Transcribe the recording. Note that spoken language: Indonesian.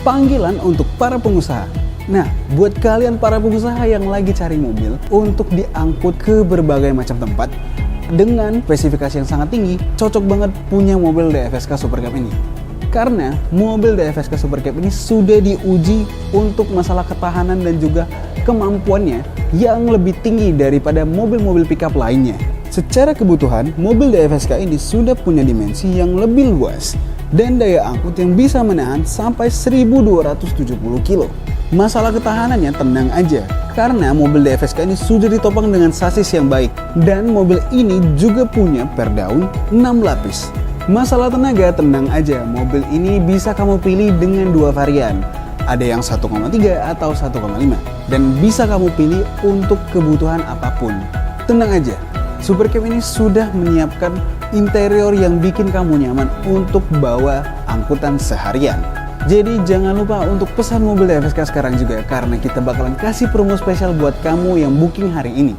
panggilan untuk para pengusaha. Nah, buat kalian para pengusaha yang lagi cari mobil untuk diangkut ke berbagai macam tempat dengan spesifikasi yang sangat tinggi, cocok banget punya mobil DFSK Super Cab ini. Karena mobil DFSK Super Cab ini sudah diuji untuk masalah ketahanan dan juga kemampuannya yang lebih tinggi daripada mobil-mobil pickup lainnya. Secara kebutuhan, mobil DFSK ini sudah punya dimensi yang lebih luas dan daya angkut yang bisa menahan sampai 1270 kilo. Masalah ketahanannya tenang aja, karena mobil DFSK ini sudah ditopang dengan sasis yang baik dan mobil ini juga punya perdaun 6 lapis. Masalah tenaga tenang aja, mobil ini bisa kamu pilih dengan dua varian. Ada yang 1,3 atau 1,5 dan bisa kamu pilih untuk kebutuhan apapun. Tenang aja, Super Cab ini sudah menyiapkan interior yang bikin kamu nyaman untuk bawa angkutan seharian. Jadi jangan lupa untuk pesan mobil DFSK sekarang juga, karena kita bakalan kasih promo spesial buat kamu yang booking hari ini.